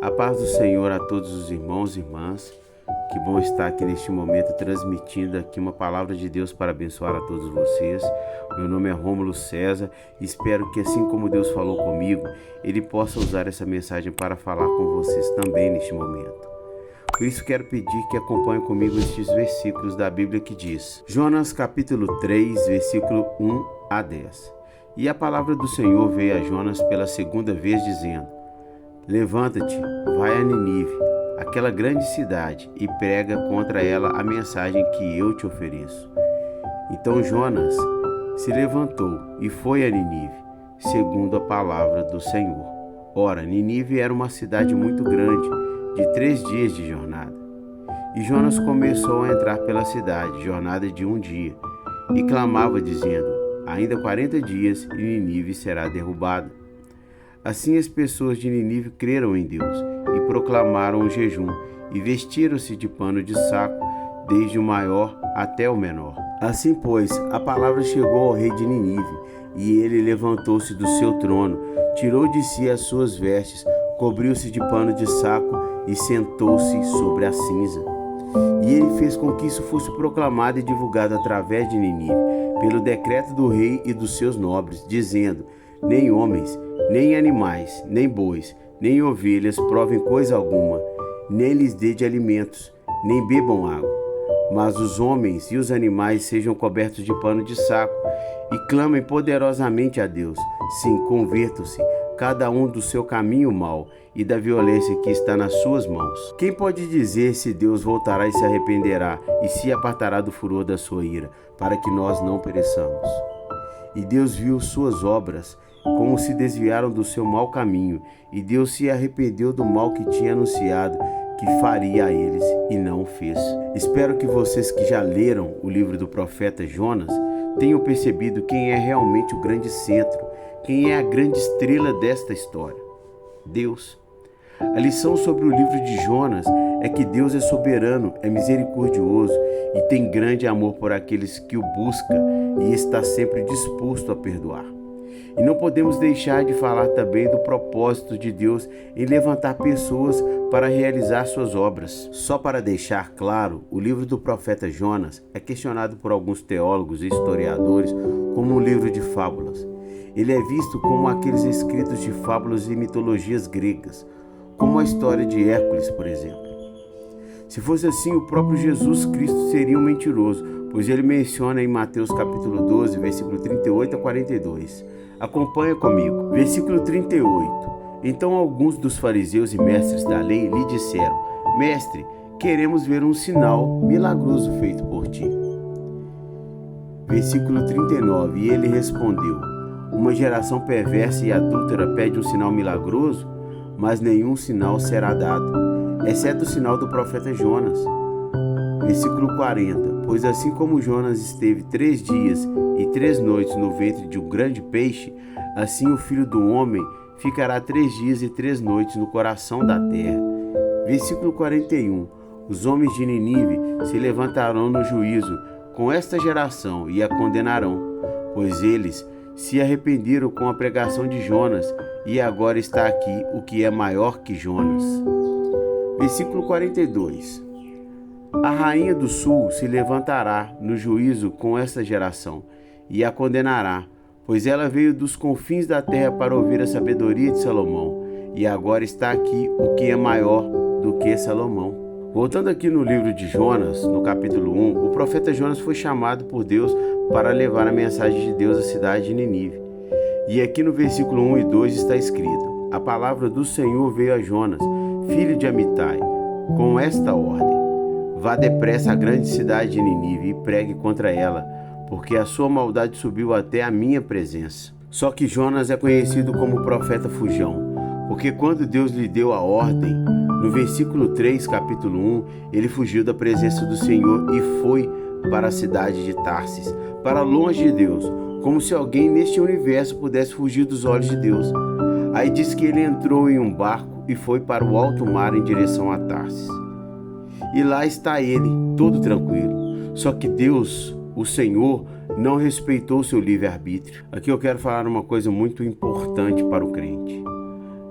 A paz do Senhor a todos os irmãos e irmãs. Que bom estar aqui neste momento transmitindo aqui uma palavra de Deus para abençoar a todos vocês. Meu nome é Rômulo César e espero que assim como Deus falou comigo, Ele possa usar essa mensagem para falar com vocês também neste momento. Por isso quero pedir que acompanhem comigo estes versículos da Bíblia que diz: Jonas capítulo 3, versículo 1 a 10. E a palavra do Senhor veio a Jonas pela segunda vez dizendo: Levanta-te, vai a Ninive, aquela grande cidade, e prega contra ela a mensagem que eu te ofereço. Então Jonas se levantou e foi a Ninive, segundo a palavra do Senhor. Ora, Ninive era uma cidade muito grande, de 3 dias de jornada. E Jonas começou a entrar pela cidade, jornada de 1 dia, e clamava dizendo: ainda 40 dias e Ninive será derrubada. Assim as pessoas de Ninive creram em Deus e proclamaram o jejum e vestiram-se de pano de saco, desde o maior até o menor. Assim, pois, a palavra chegou ao rei de Ninive, e ele levantou-se do seu trono, tirou de si as suas vestes, cobriu-se de pano de saco e sentou-se sobre a cinza. E ele fez com que isso fosse proclamado e divulgado através de Ninive, pelo decreto do rei e dos seus nobres, dizendo: nem homens, nem animais, nem bois, nem ovelhas provem coisa alguma, nem lhes dê de alimentos, nem bebam água. Mas os homens e os animais sejam cobertos de pano de saco, e clamem poderosamente a Deus. Sim, convertam-se, cada um do seu caminho mau e da violência que está nas suas mãos. Quem pode dizer se Deus voltará e se arrependerá e se apartará do furor da sua ira, para que nós não pereçamos? E Deus viu suas obras, como se desviaram do seu mau caminho, e Deus se arrependeu do mal que tinha anunciado que faria a eles, e não o fez. Espero que vocês que já leram o livro do profeta Jonas tenham percebido quem é realmente o grande centro, quem é a grande estrela desta história: Deus. A lição sobre o livro de Jonas é que Deus é soberano, é misericordioso e tem grande amor por aqueles que o buscam e está sempre disposto a perdoar. E não podemos deixar de falar também do propósito de Deus em levantar pessoas para realizar suas obras. Só para deixar claro, o livro do profeta Jonas é questionado por alguns teólogos e historiadores como um livro de fábulas. Ele é visto como aqueles escritos de fábulas e mitologias gregas, como a história de Hércules, por exemplo. Se fosse assim, o próprio Jesus Cristo seria um mentiroso, pois ele menciona em Mateus capítulo 12, versículo 38 a 42. Acompanha comigo. Versículo 38. Então alguns dos fariseus e mestres da lei lhe disseram: Mestre, queremos ver um sinal milagroso feito por ti. Versículo 39. E ele respondeu: uma geração perversa e adúltera pede um sinal milagroso, mas nenhum sinal será dado, exceto o sinal do profeta Jonas. Versículo 40. Pois assim como Jonas esteve 3 dias e 3 noites no ventre de um grande peixe, assim o Filho do Homem ficará 3 dias e 3 noites no coração da terra. Versículo 41. Os homens de Ninive se levantarão no juízo com esta geração e a condenarão, pois eles se arrependeram com a pregação de Jonas, e agora está aqui o que é maior que Jonas. Versículo 42. A rainha do sul se levantará no juízo com esta geração e a condenará, pois ela veio dos confins da terra para ouvir a sabedoria de Salomão, e agora está aqui o que é maior do que Salomão. Voltando aqui no livro de Jonas, no capítulo 1, o profeta Jonas foi chamado por Deus para levar a mensagem de Deus à cidade de Ninive. E aqui no versículo 1 e 2 está escrito: a palavra do Senhor veio a Jonas, filho de Amitai, com esta ordem: vá depressa à grande cidade de Ninive e pregue contra ela, porque a sua maldade subiu até a minha presença. Só que Jonas é conhecido como profeta fujão, porque quando Deus lhe deu a ordem, no versículo 3, capítulo 1, ele fugiu da presença do Senhor e foi para a cidade de Tarsis, para longe de Deus, como se alguém neste universo pudesse fugir dos olhos de Deus. Aí diz que ele entrou em um barco e foi para o alto mar em direção a Tarsis. E lá está ele, todo tranquilo. Só que Deus, o Senhor, não respeitou seu livre-arbítrio. Aqui eu quero falar uma coisa muito importante para o crente.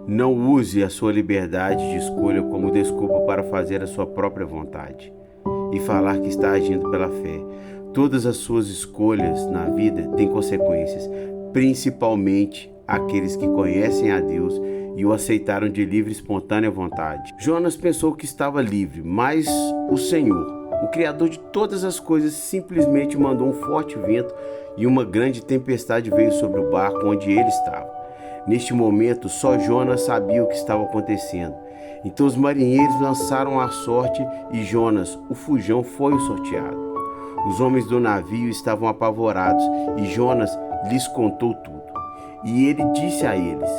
Não use a sua liberdade de escolha como desculpa para fazer a sua própria vontade e falar que está agindo pela fé. Todas as suas escolhas na vida têm consequências, principalmente aqueles que conhecem a Deus e o aceitaram de livre e espontânea vontade. Jonas pensou que estava livre, mas o Senhor, o Criador de todas as coisas, simplesmente mandou um forte vento e uma grande tempestade veio sobre o barco onde ele estava. Neste momento, só Jonas sabia o que estava acontecendo. Então os marinheiros lançaram a sorte e Jonas, o fujão, foi o sorteado. Os homens do navio estavam apavorados e Jonas lhes contou tudo. E ele disse a eles: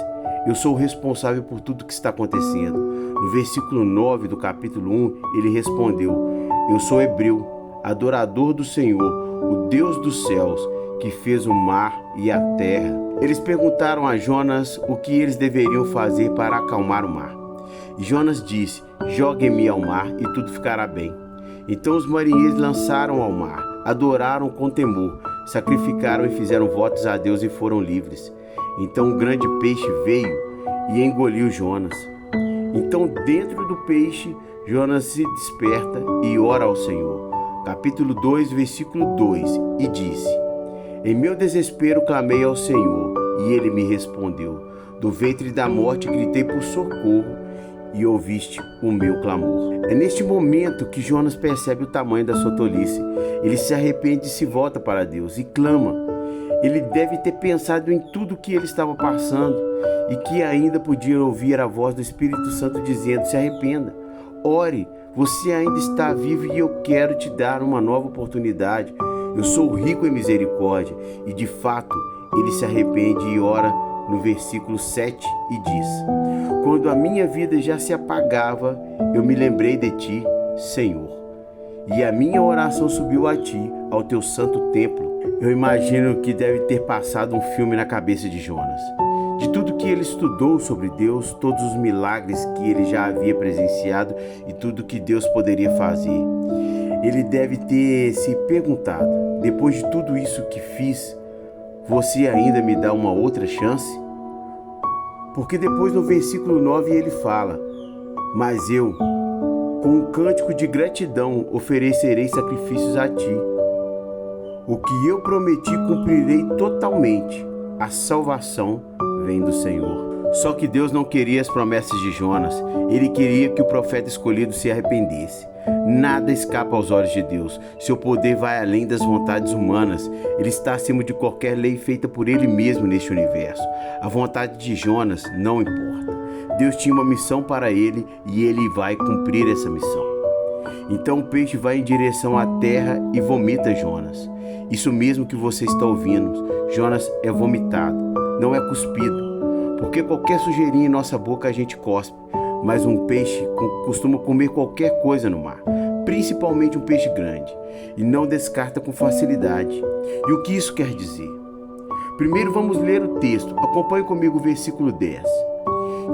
eu sou o responsável por tudo que está acontecendo. No versículo 9 do capítulo 1, ele respondeu: eu sou hebreu, adorador do Senhor, o Deus dos céus, que fez o mar e a terra. Eles perguntaram a Jonas o que eles deveriam fazer para acalmar o mar. E Jonas disse: joguem-me ao mar e tudo ficará bem. Então os marinheiros lançaram ao mar, adoraram com temor, sacrificaram e fizeram votos a Deus e foram livres. Então um grande peixe veio e engoliu Jonas. Então dentro do peixe, Jonas se desperta e ora ao Senhor. Capítulo 2, versículo 2, e disse: em meu desespero clamei ao Senhor, e ele me respondeu. Do ventre da morte gritei por socorro, e ouviste o meu clamor. É neste momento que Jonas percebe o tamanho da sua tolice. Ele se arrepende e se volta para Deus e clama. Ele deve ter pensado em tudo o que ele estava passando e que ainda podia ouvir a voz do Espírito Santo dizendo: se arrependa, ore, você ainda está vivo e eu quero te dar uma nova oportunidade. Eu sou rico em misericórdia. E de fato, ele se arrepende e ora no versículo 7 e diz: quando a minha vida já se apagava, eu me lembrei de ti, Senhor, e a minha oração subiu a ti, ao teu santo templo. Eu imagino que deve ter passado um filme na cabeça de Jonas. De tudo que ele estudou sobre Deus, todos os milagres que ele já havia presenciado e tudo que Deus poderia fazer. Ele deve ter se perguntado: depois de tudo isso que fiz, você ainda me dá uma outra chance? Porque depois no versículo 9 ele fala: mas eu, com um cântico de gratidão, oferecerei sacrifícios a ti. O que eu prometi cumprirei totalmente. A salvação vem do Senhor. Só que Deus não queria as promessas de Jonas. Ele queria que o profeta escolhido se arrependesse. Nada escapa aos olhos de Deus. Seu poder vai além das vontades humanas. Ele está acima de qualquer lei feita por ele mesmo neste universo. A vontade de Jonas não importa. Deus tinha uma missão para ele e ele vai cumprir essa missão. Então o peixe vai em direção à terra e vomita Jonas. Isso mesmo que você está ouvindo. Jonas é vomitado, não é cuspido. Porque qualquer sujeirinha em nossa boca a gente cospe. Mas um peixe costuma comer qualquer coisa no mar, principalmente um peixe grande, e não descarta com facilidade. E o que isso quer dizer? Primeiro vamos ler o texto. Acompanhe comigo o versículo 10.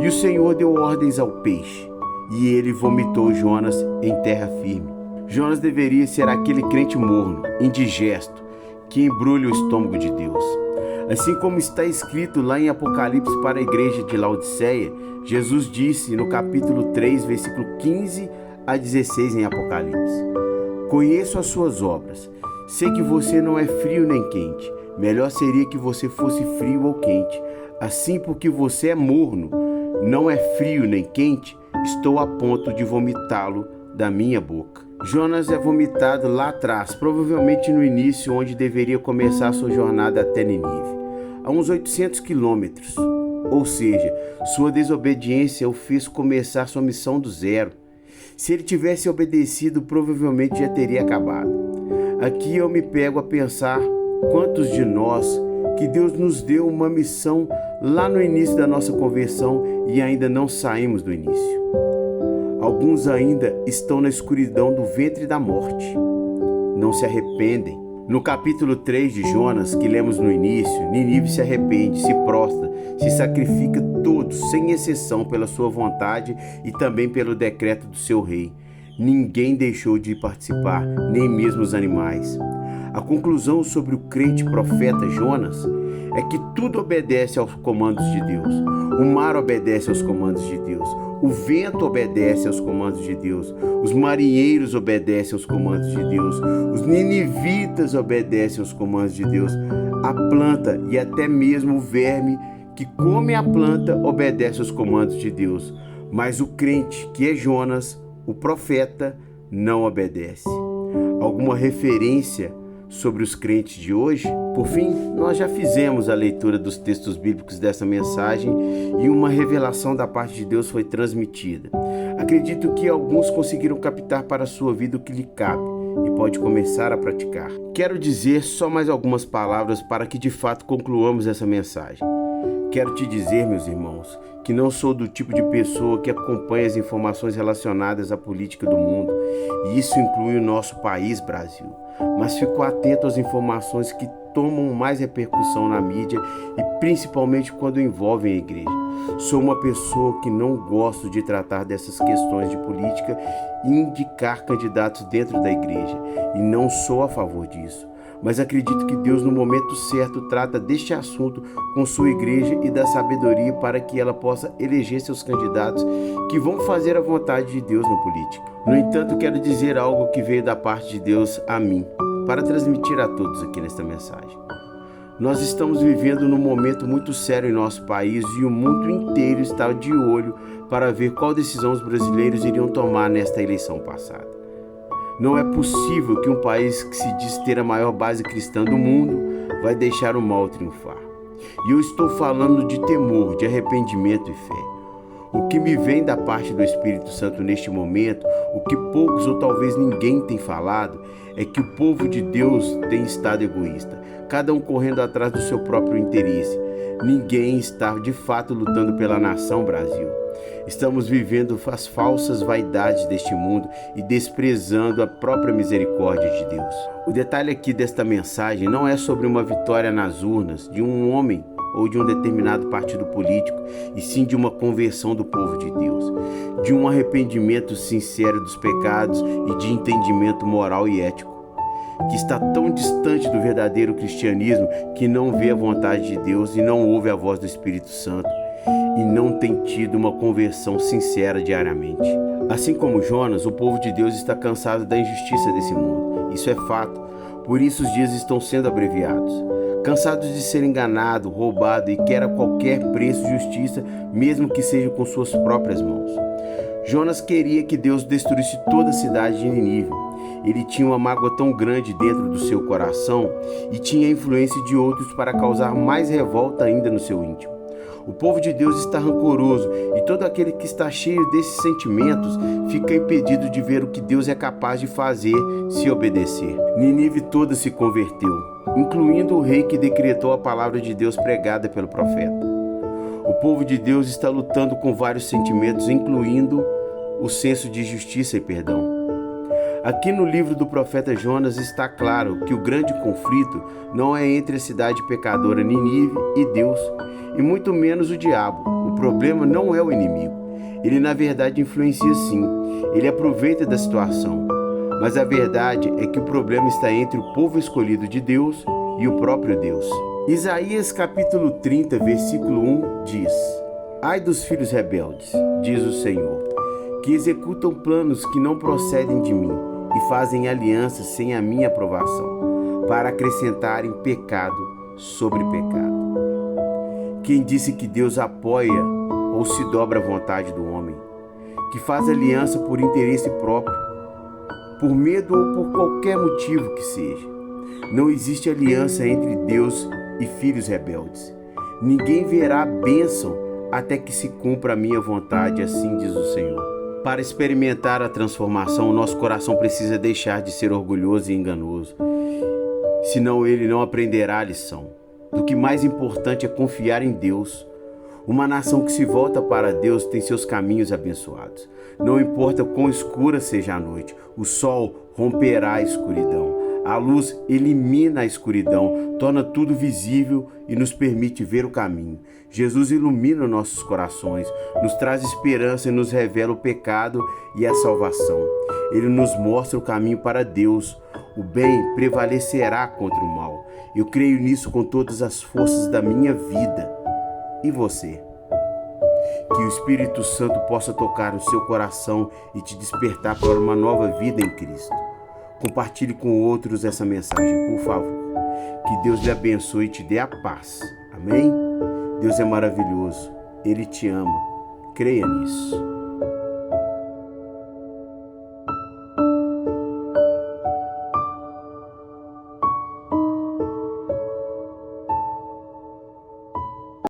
E o Senhor deu ordens ao peixe, e ele vomitou Jonas em terra firme. Jonas deveria ser aquele crente morno, indigesto, que embrulha o estômago de Deus. Assim como está escrito lá em Apocalipse para a igreja de Laodiceia, Jesus disse no capítulo 3, versículo 15 a 16 em Apocalipse: conheço as suas obras, sei que você não é frio nem quente, melhor seria que você fosse frio ou quente. Assim, porque você é morno, não é frio nem quente, estou a ponto de vomitá-lo da minha boca. Jonas é vomitado lá atrás, provavelmente no início, onde deveria começar sua jornada até Nínive, a uns 800 quilômetros. Ou seja, sua desobediência o fez começar sua missão do zero. Se ele tivesse obedecido, provavelmente já teria acabado. Aqui eu me pego a pensar quantos de nós que Deus nos deu uma missão lá no início da nossa conversão e ainda não saímos do início. Alguns ainda estão na escuridão do ventre da morte. Não se arrependem. No capítulo 3 de Jonas, que lemos no início, Nínive se arrepende, se prostra, se sacrifica todos, sem exceção, pela sua vontade e também pelo decreto do seu rei. Ninguém deixou de participar, nem mesmo os animais. A conclusão sobre o crente profeta Jonas é que tudo obedece aos comandos de Deus. O mar obedece aos comandos de Deus. O vento obedece aos comandos de Deus. Os marinheiros obedecem aos comandos de Deus. Os ninivitas obedecem aos comandos de Deus. A planta e até mesmo o verme que come a planta obedece aos comandos de Deus. Mas o crente, que é Jonas, o profeta, não obedece. Alguma referência sobre os crentes de hoje? Por fim, nós já fizemos a leitura dos textos bíblicos dessa mensagem e uma revelação da parte de Deus foi transmitida. Acredito que alguns conseguiram captar para a sua vida o que lhe cabe e pode começar a praticar. Quero dizer só mais algumas palavras para que de fato concluamos essa mensagem. Quero te dizer, meus irmãos, que não sou do tipo de pessoa que acompanha as informações relacionadas à política do mundo, e isso inclui o nosso país, Brasil. Mas fico atento às informações que tomam mais repercussão na mídia e principalmente quando envolvem a igreja. Sou uma pessoa que não gosto de tratar dessas questões de política e indicar candidatos dentro da igreja, e não sou a favor disso. Mas acredito que Deus, no momento certo, trata deste assunto com sua igreja e dá sabedoria para que ela possa eleger seus candidatos que vão fazer a vontade de Deus na política. No entanto, quero dizer algo que veio da parte de Deus a mim, para transmitir a todos aqui nesta mensagem. Nós estamos vivendo num momento muito sério em nosso país e o mundo inteiro está de olho para ver qual decisão os brasileiros iriam tomar nesta eleição passada. Não é possível que um país que se diz ter a maior base cristã do mundo vai deixar o mal triunfar. E eu estou falando de temor, de arrependimento e fé. O que me vem da parte do Espírito Santo neste momento, o que poucos ou talvez ninguém tem falado, é que o povo de Deus tem estado egoísta, cada um correndo atrás do seu próprio interesse. Ninguém está de fato lutando pela nação Brasil. Estamos vivendo as falsas vaidades deste mundo e desprezando a própria misericórdia de Deus. O detalhe aqui desta mensagem não é sobre uma vitória nas urnas de um homem ou de um determinado partido político, e sim de uma conversão do povo de Deus, de um arrependimento sincero dos pecados e de entendimento moral e ético, que está tão distante do verdadeiro cristianismo que não vê a vontade de Deus e não ouve a voz do Espírito Santo e não tem tido uma conversão sincera diariamente. Assim como Jonas, o povo de Deus está cansado da injustiça desse mundo. Isso é fato, por isso os dias estão sendo abreviados. Cansados de ser enganado, roubado e quer a qualquer preço justiça, mesmo que seja com suas próprias mãos. Jonas queria que Deus destruísse toda a cidade de Nínive. Ele tinha uma mágoa tão grande dentro do seu coração e tinha a influência de outros para causar mais revolta ainda no seu íntimo. O povo de Deus está rancoroso e todo aquele que está cheio desses sentimentos fica impedido de ver o que Deus é capaz de fazer se obedecer. Nínive toda se converteu, incluindo o rei que decretou a palavra de Deus pregada pelo profeta. O povo de Deus está lutando com vários sentimentos, incluindo o senso de justiça e perdão. Aqui no livro do profeta Jonas está claro que o grande conflito não é entre a cidade pecadora Nínive e Deus, e muito menos o diabo. O problema não é o inimigo. Ele na verdade influencia sim, ele aproveita da situação. Mas a verdade é que o problema está entre o povo escolhido de Deus e o próprio Deus. Isaías capítulo 30, versículo 1 diz: Ai dos filhos rebeldes, diz o Senhor, que executam planos que não procedem de mim e fazem alianças sem a minha aprovação, para acrescentarem pecado sobre pecado. Quem disse que Deus apoia ou se dobra à vontade do homem, que faz aliança por interesse próprio, por medo ou por qualquer motivo que seja? Não existe aliança entre Deus e filhos rebeldes. Ninguém verá a bênção até que se cumpra a minha vontade, assim diz o Senhor. Para experimentar a transformação, o nosso coração precisa deixar de ser orgulhoso e enganoso, senão ele não aprenderá a lição. Do que mais importante é confiar em Deus. Uma nação que se volta para Deus tem seus caminhos abençoados. Não importa quão escura seja a noite, o sol romperá a escuridão. A luz elimina a escuridão, torna tudo visível e nos permite ver o caminho. Jesus ilumina nossos corações, nos traz esperança e nos revela o pecado e a salvação. Ele nos mostra o caminho para Deus, O bem prevalecerá contra o mal. Eu creio nisso com todas as forças da minha vida. E você? Que o Espírito Santo possa tocar no seu coração e te despertar para uma nova vida em Cristo. Compartilhe com outros essa mensagem, por favor. Que Deus lhe abençoe e te dê a paz. Amém? Deus é maravilhoso. Ele te ama. Creia nisso.